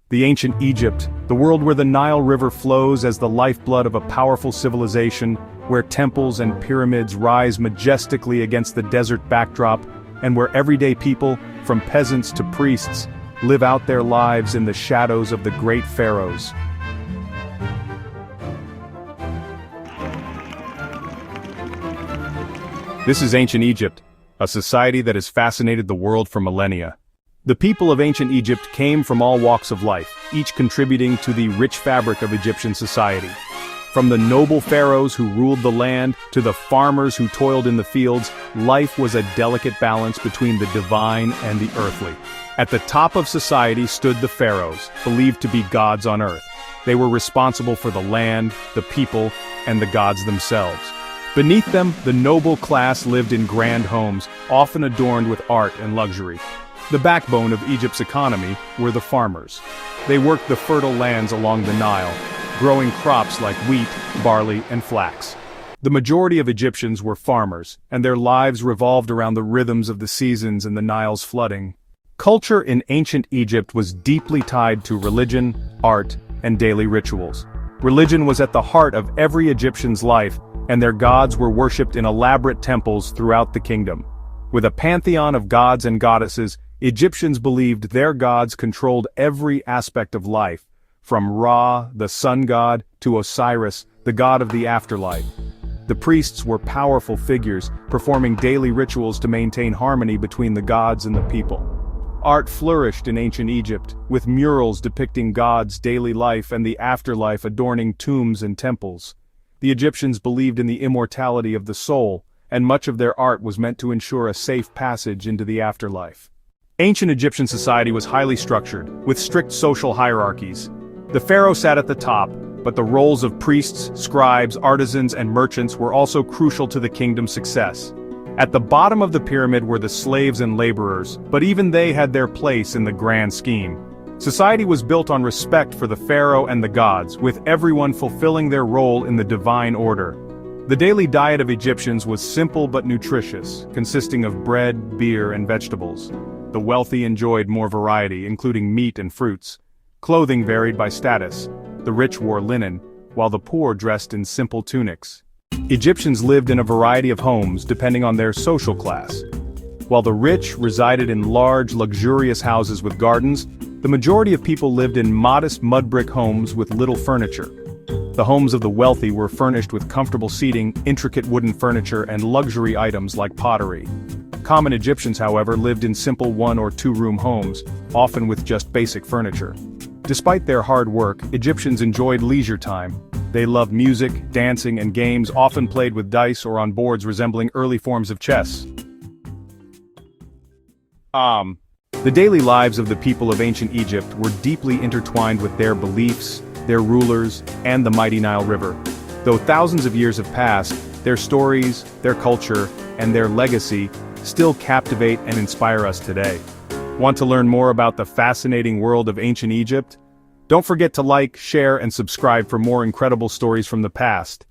The ancient Egypt, the world where the Nile River flows as the lifeblood of a powerful civilization, where temples and pyramids rise majestically against the desert backdrop, and where everyday people, from peasants to priests, live out their lives in the shadows of the great pharaohs. This is ancient Egypt, a society that has fascinated the world for millennia. The people of ancient Egypt came from all walks of life, each contributing to the rich fabric of Egyptian society. From the noble pharaohs who ruled the land to the farmers who toiled in the fields, life was a delicate balance between the divine and the earthly. At the top of society stood the pharaohs, believed to be gods on earth. They were responsible for the land, the people, and the gods themselves. Beneath them, the noble class lived in grand homes, often adorned with art and luxury. The backbone of Egypt's economy were the farmers. They worked the fertile lands along the Nile, growing crops like wheat, barley, and flax. The majority of Egyptians were farmers, and their lives revolved around the rhythms of the seasons and the Nile's flooding. Culture in ancient Egypt was deeply tied to religion, art, and daily rituals. Religion was at the heart of every Egyptian's life, and their gods were worshipped in elaborate temples throughout the kingdom. With a pantheon of gods and goddesses, Egyptians believed their gods controlled every aspect of life, from Ra, the sun god, to Osiris, the god of the afterlife. The priests were powerful figures, performing daily rituals to maintain harmony between the gods and the people. Art flourished in ancient Egypt, with murals depicting gods' daily life and the afterlife adorning tombs and temples. The Egyptians believed in the immortality of the soul, and much of their art was meant to ensure a safe passage into the afterlife. Ancient Egyptian society was highly structured, with strict social hierarchies. The pharaoh sat at the top, but the roles of priests, scribes, artisans, and merchants were also crucial to the kingdom's success. At the bottom of the pyramid were the slaves and laborers, but even they had their place in the grand scheme. Society was built on respect for the pharaoh and the gods, with everyone fulfilling their role in the divine order. The daily diet of Egyptians was simple but nutritious, consisting of bread, beer, and vegetables. The wealthy enjoyed more variety, including meat and fruits. Clothing varied by status. The rich wore linen, while the poor dressed in simple tunics. Egyptians lived in a variety of homes depending on their social class. While the rich resided in large, luxurious houses with gardens, the majority of people lived in modest mud brick homes with little furniture. The homes of the wealthy were furnished with comfortable seating, intricate wooden furniture, and luxury items like pottery. Common Egyptians, however, lived in simple one- or two-room homes, often with just basic furniture. Despite their hard work, Egyptians enjoyed leisure time. They loved music, dancing, and games often played with dice or on boards resembling early forms of chess. The daily lives of the people of ancient Egypt were deeply intertwined with their beliefs, their rulers, and the mighty Nile River. Though thousands of years have passed, their stories, their culture, and their legacy still captivate and inspire us today. Want to learn more about the fascinating world of ancient Egypt? Don't forget to like, share, and subscribe for more incredible stories from the past.